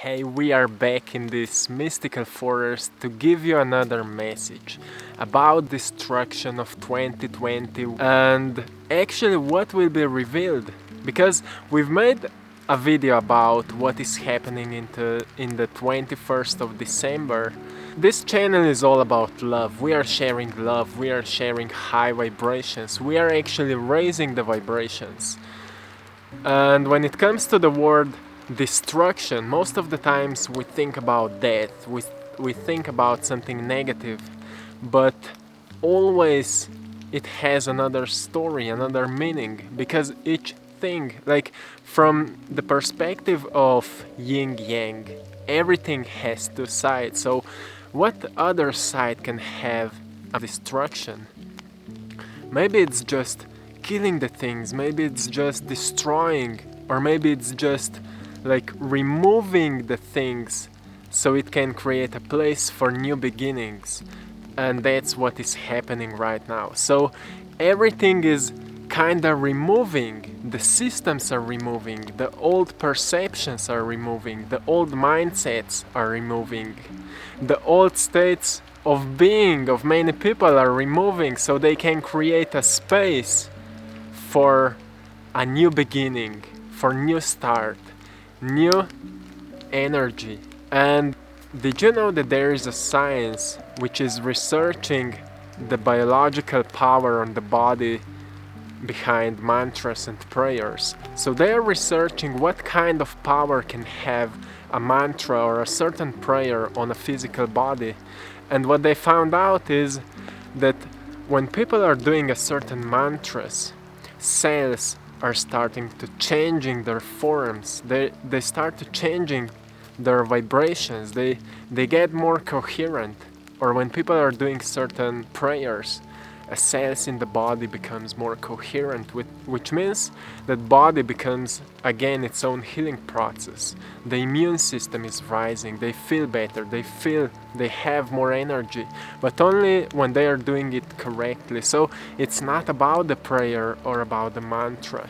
Hey, we are back in this mystical forest to give you another message about destruction of 2020 and actually what will be revealed, because we've made a video about what is happening in the 21st of December. This channel is all about love. We are sharing love, we are sharing high vibrations, we are actually raising the vibrations. And when it comes to the word destruction, most of the times we think about death, we think about something negative, but always it has another story, another meaning, because each thing, like from the perspective of yin yang, everything has two sides. So what other side can have a destruction? Maybe it's just killing the things, maybe it's just destroying, or maybe it's just like removing the things so it can create a place for new beginnings. And that's what is happening right now. So everything is kinda removing, the systems are removing, the old perceptions are removing, the old mindsets are removing, the old states of being of many people are removing, so they can create a space for a new beginning, for new start, new energy. And did you know that there is a science which is researching the biological power on the body behind mantras and prayers? So they are researching what kind of power can have a mantra or a certain prayer on a physical body. And what they found out is that when people are doing a certain mantras, cells are starting to changing their forms. They start to changing their vibrations. They get more coherent. Or when people are doing certain prayers, cells in the body becomes more coherent, which means that body becomes again its own healing process. The immune system is rising, they feel better, they have more energy, but only when they are doing it correctly. So it's not about the prayer or about the mantra,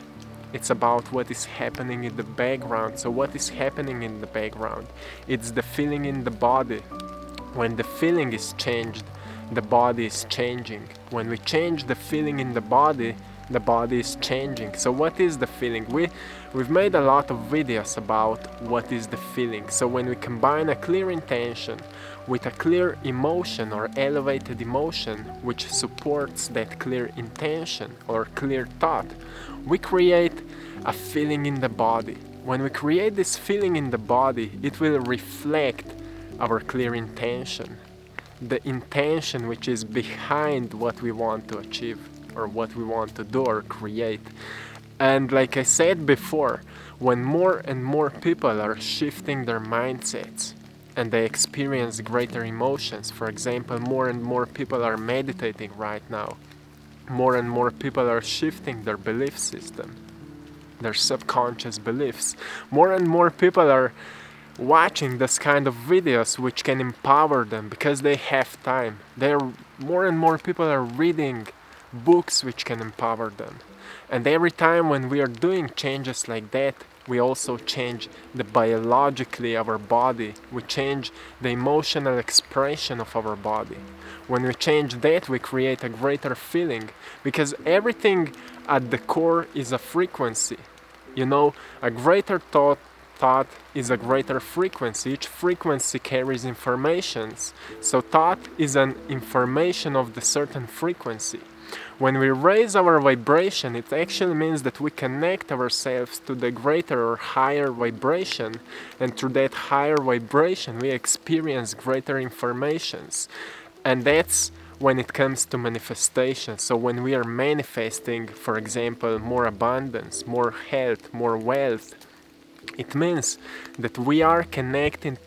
it's about what is happening in the background. So what is happening in the background? It's the feeling in the body. When the feeling is changed, the body is changing. When we change the feeling in the body is changing. So what is the feeling? We've made a lot of videos about what is the feeling. So when we combine a clear intention with a clear emotion or elevated emotion which supports that clear intention or clear thought, we create a feeling in the body. When we create this feeling in the body, it will reflect our clear intention, the intention which is behind what we want to achieve or what we want to do or create. And like I said before, when more and more people are shifting their mindsets and they experience greater emotions, for example, more and more people are meditating right now, more and more people are shifting their belief system, their subconscious beliefs, more and more people are watching this kind of videos which can empower them because they have time. More and more people are reading books which can empower them. And every time when we are doing changes like that, we also change the biologically our body. We change the emotional expression of our body. When we change that, we create a greater feeling, because everything at the core is a frequency. You know, a greater thought is a greater frequency. Each frequency carries informations. So thought is an information of the certain frequency. When we raise our vibration, it actually means that we connect ourselves to the greater or higher vibration, and through that higher vibration we experience greater informations. And that's when it comes to manifestation. So when we are manifesting, for example, more abundance, more health, more wealth, it means that we are connecting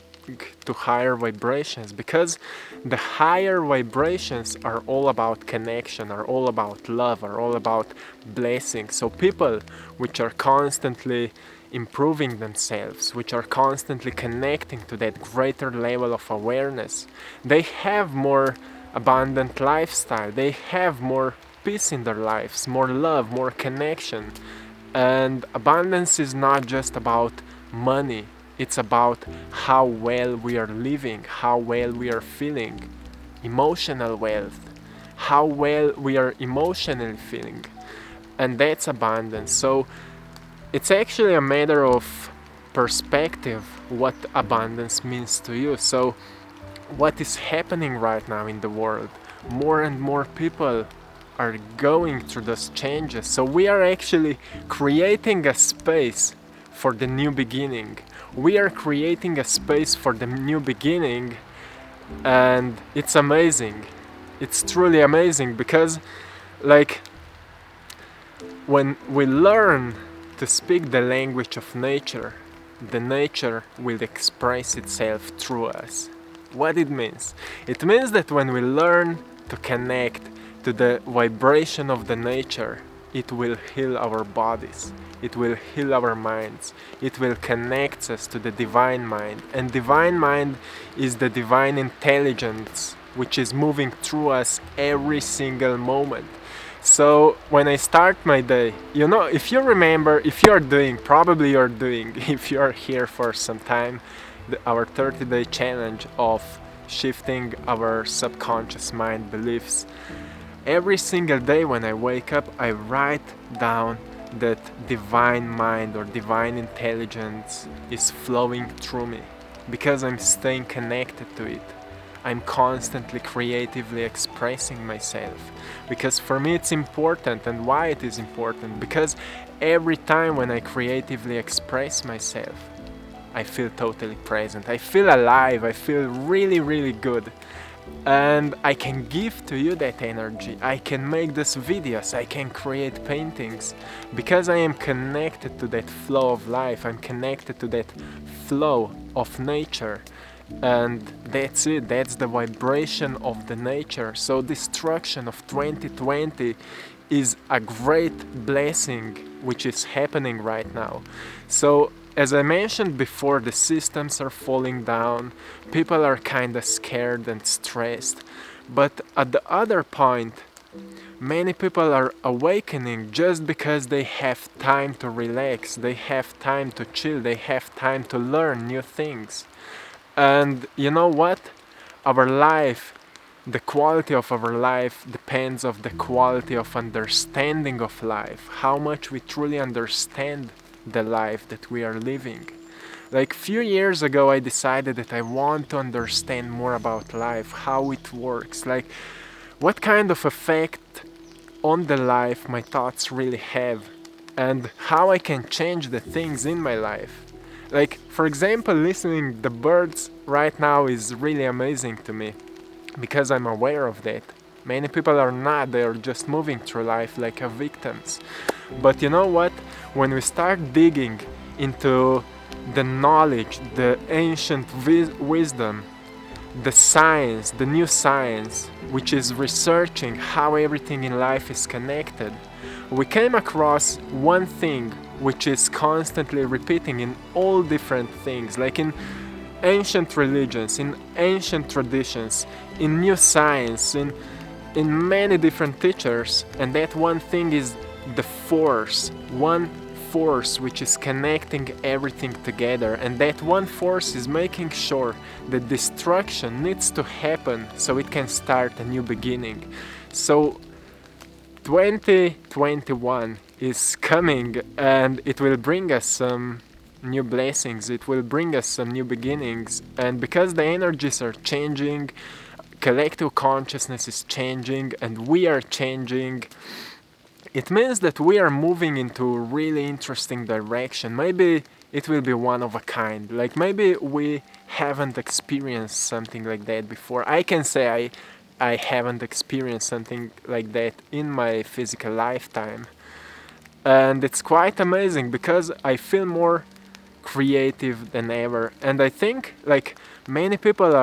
to higher vibrations, because the higher vibrations are all about connection, are all about love, are all about blessing. So people which are constantly improving themselves, which are constantly connecting to that greater level of awareness, they have more abundant lifestyle, they have more peace in their lives, more love, more connection. And abundance is not just about money, It's about how well we are living, how well we are feeling, emotional wealth, how well we are emotionally feeling, and that's abundance. So it's actually a matter of perspective what abundance means to you. So what is happening right now in the world? More and more people are going through those changes. So we are actually creating a space for the new beginning. We are creating a space for the new beginning, and it's amazing. It's truly amazing because, like, when we learn to speak the language of nature, the nature will express itself through us. What it means? It means that when we learn to connect to the vibration of the nature, it will heal our bodies, it will heal our minds, it will connect us to the divine mind. And divine mind is the divine intelligence which is moving through us every single moment. So when I start my day, you know, if you remember, if you're doing, probably you're doing, if you're here for some time, our 30-day challenge of shifting our subconscious mind beliefs, every single day when I wake up, I write down that divine mind or divine intelligence is flowing through me because I'm staying connected to it. I'm constantly creatively expressing myself because for me it's important. And why it is important? Because every time when I creatively express myself, I feel totally present, I feel alive, I feel really, really good. And I can give to you that energy. I can make these videos, I can create paintings because I am connected to that flow of life, I'm connected to that flow of nature. And that's it, that's the vibration of the nature. So destruction of 2020 is a great blessing which is happening right now. So as I mentioned before, the systems are falling down, people are kind of scared and stressed, but at the other point, many people are awakening just because they have time to relax, they have time to chill, they have time to learn new things. And you know what? Our life, the quality of our life depends on the quality of understanding of life, how much we truly understand the life that we are living. Like few years ago I decided that I want to understand more about life, how it works, like what kind of effect on the life my thoughts really have, and how I can change the things in my life. Like, for example, listening the birds right now is really amazing to me because I'm aware of that. Many people are not, they are just moving through life like victims. But you know what? When we start digging into the knowledge, the ancient wisdom, the science, the new science, which is researching how everything in life is connected, we came across one thing which is constantly repeating in all different things, like in ancient religions, in ancient traditions, in new science, in many different teachers, and that one thing is the force, one force which is connecting everything together, and that one force is making sure that destruction needs to happen so it can start a new beginning. So 2021 is coming and it will bring us some new blessings, it will bring us some new beginnings, and because the energies are changing, collective consciousness is changing, and we are changing, it means that we are moving into a really interesting direction. Maybe it will be one of a kind, like maybe we haven't experienced something like that before. I can say I haven't experienced something like that in my physical lifetime. And it's quite amazing because I feel more creative than ever. And I think like many people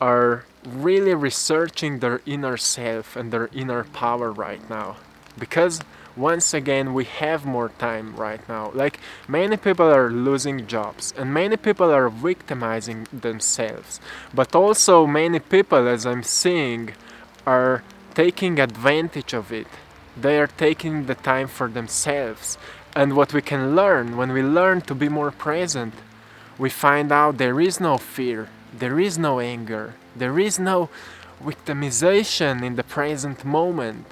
are really researching their inner self and their inner power right now. Because once again we have more time right now. Like many people are losing jobs and many people are victimizing themselves, but also many people, as I'm seeing, are taking advantage of it. They are taking the time for themselves. And what we can learn when we learn to be more present, we find out there is no fear, there is no anger, there is no victimization in the present moment.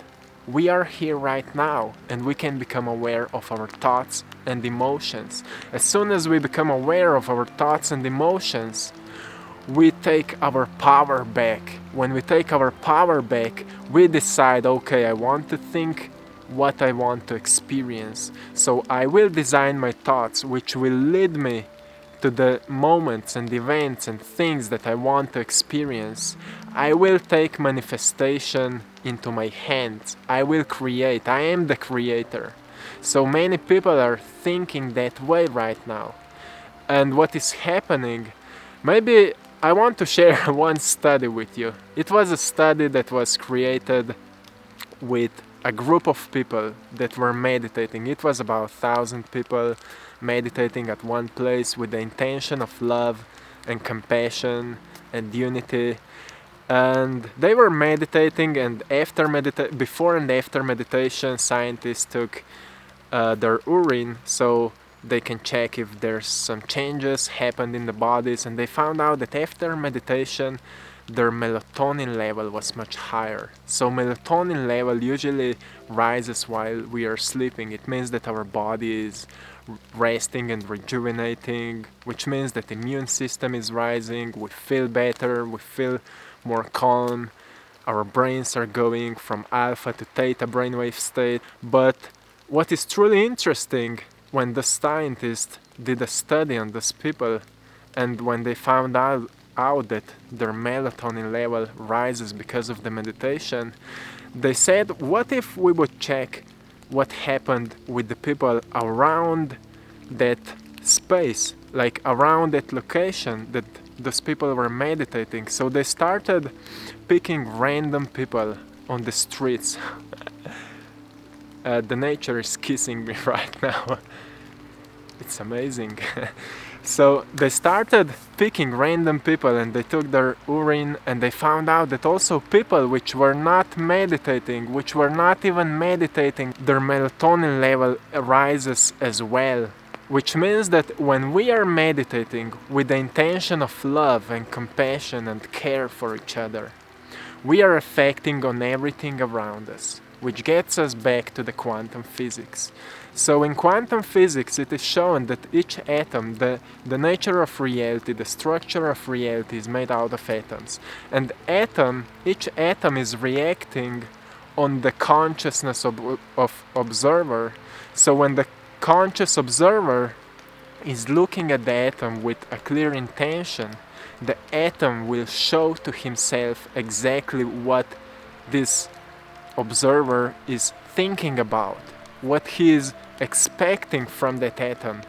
We are here right now, and we can become aware of our thoughts and emotions. As soon as we become aware of our thoughts and emotions, we take our power back. When we take our power back, we decide, okay, I want to think what I want to experience. So I will design my thoughts, which will lead me to the moments and events and things that I want to experience. I will take manifestation into my hands. I will create. I am the creator. So many people are thinking that way right now. And what is happening, maybe I want to share one study with you. It was a study that was created with a group of people that were meditating. It was about 1,000 people meditating at one place with the intention of love and compassion and unity. And they were meditating, and before and after meditation, scientists took their urine so they can check if there's some changes happened in the bodies, and they found out that after meditation their melatonin level was much higher. So melatonin level usually rises while we are sleeping. It means that our body is resting and rejuvenating, which means that the immune system is rising, we feel better, we feel more calm, our brains are going from alpha to theta brainwave state. But what is truly interesting, when the scientists did a study on these people, and when they found out that their melatonin level rises because of the meditation, they said, what if we would check what happened with the people around that space, like around that location that those people were meditating. So they started picking random people on the streets. The nature is kissing me right now. It's amazing. So they started picking random people, and they took their urine, and they found out that also people which were not meditating, which were not even meditating, their melatonin level rises as well. Which means that when we are meditating with the intention of love and compassion and care for each other, we are affecting on everything around us, which gets us back to the quantum physics. So in quantum physics it is shown that each atom, the nature of reality, the structure of reality is made out of atoms. And each atom is reacting on the consciousness of observer. So when the conscious observer is looking at the atom with a clear intention, the atom will show to himself exactly what this observer is thinking about, what he is expecting from that atom.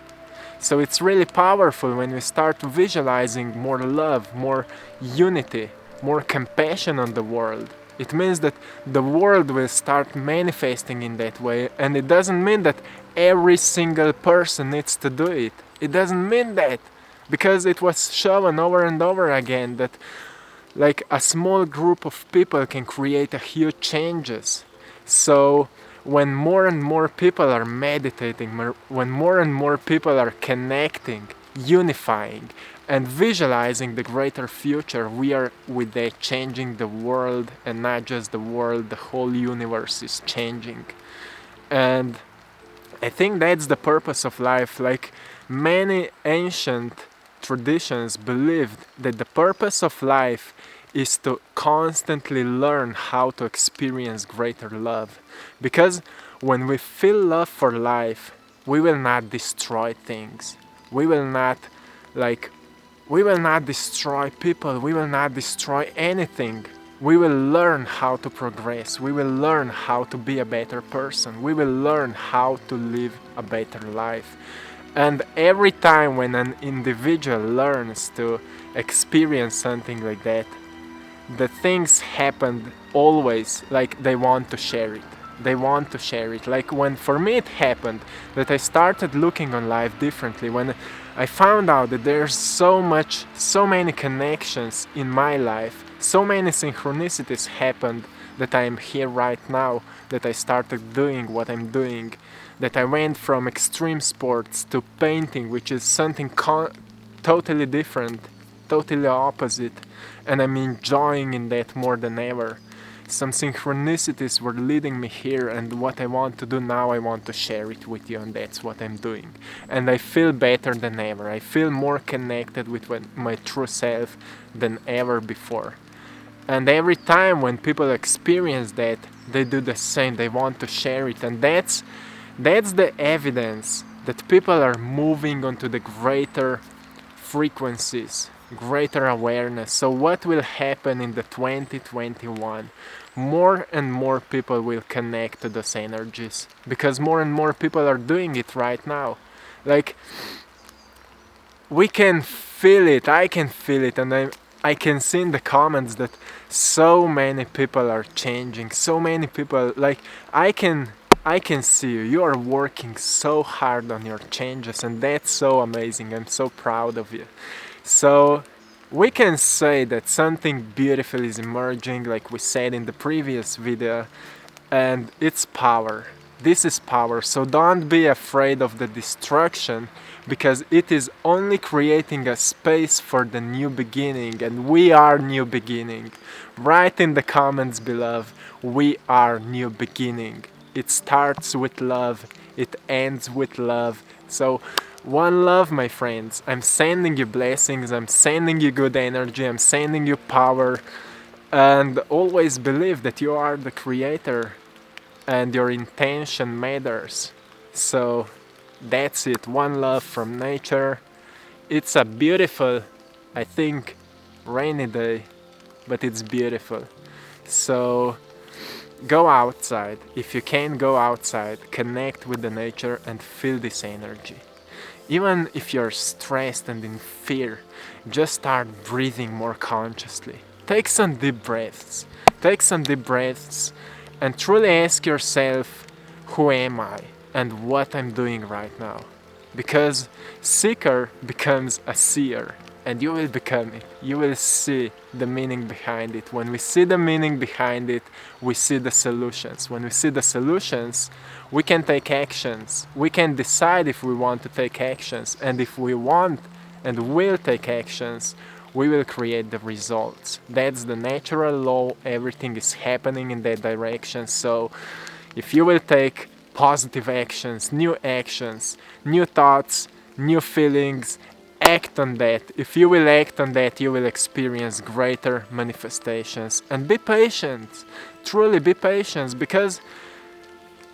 So it's really powerful when we start visualizing more love, more unity, more compassion on the world. It means that the world will start manifesting in that way, and it doesn't mean that every single person needs to do it. It doesn't mean that, because it was shown over and over again that like a small group of people can create a huge changes. So when more and more people are meditating, when more and more people are connecting, unifying, and visualizing the greater future, we are with that changing the world, and not just the world, the whole universe is changing. And I think that's the purpose of life. Like many ancient traditions believed that the purpose of life is to constantly learn how to experience greater love. Because when we feel love for life, we will not destroy things. We will not destroy people. We will not destroy anything. We will learn how to progress. We will learn how to be a better person. We will learn how to live a better life. And every time when an individual learns to experience something like that, the things happen always like they want to share it. They want to share it. Like when for me it happened that I started looking on life differently, when I found out that there's so many connections in my life, so many synchronicities happened that I am here right now, that I started doing what I'm doing, that I went from extreme sports to painting, which is something totally different, totally opposite, and I'm enjoying in that more than ever. Some synchronicities were leading me here, and what I want to do now, I want to share it with you, and that's what I'm doing. And I feel better than ever. I feel more connected with my true self than ever before. And every time when people experience that, they do the same. They want to share it, and that's the evidence that people are moving onto the greater frequencies, greater awareness. So what will happen in the 2021? More and more people will connect to those energies, because more and more people are doing it right now. Like, we can feel it, I can feel it, and I can see in the comments that so many people are changing, so many people, like, I can see you are working so hard on your changes, and that's so amazing. I'm so proud of you. So we can say that something beautiful is emerging, like we said in the previous video, and it's power. This is power, so don't be afraid of the destruction, because it is only creating a space for the new beginning, and we are new beginning. Write in the comments below, we are new beginning. It starts with love, it ends with love. So one love, my friends. I'm sending you blessings, I'm sending you good energy, I'm sending you power, and always believe that you are the creator and your intention matters. So that's it. One love from nature. It's a beautiful, I think, rainy day, but it's beautiful. So go outside. If you can, go outside, connect with the nature and feel this energy. Even if you're stressed and in fear, just start breathing more consciously. Take some deep breaths. Take some deep breaths and truly ask yourself, who am I and what I'm doing right now? Because seeker becomes a seer, and you will become it. You will see the meaning behind it. When we see the meaning behind it, we see the solutions. When we see the solutions, we can take actions. We can decide if we want to take actions, and if we want and will take actions, we will create the results. That's the natural law. Everything is happening in that direction. So if you will take positive actions, new thoughts, new feelings, act on that. If you will act on that, you will experience greater manifestations. And be patient. Truly be patient, because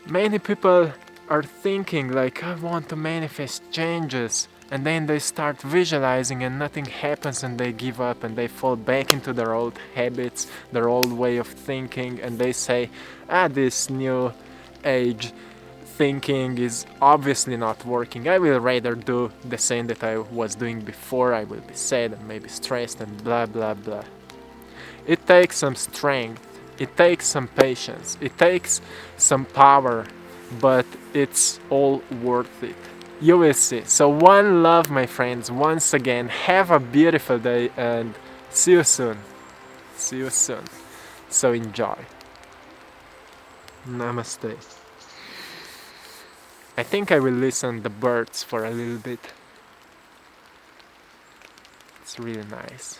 many people are thinking like, I want to manifest changes, and then they start visualizing and nothing happens, and they give up and they fall back into their old habits, their old way of thinking, and they say, this new age thinking is obviously not working. I will rather do the same that I was doing before. I will be sad and maybe stressed and blah blah blah. It takes some strength, it takes some patience, it takes some power, but it's all worth it. You will see. So one love, my friends. Once again, have a beautiful day and see you soon. See you soon. So enjoy. Namaste. I think I will listen to the birds for a little bit. It's really nice.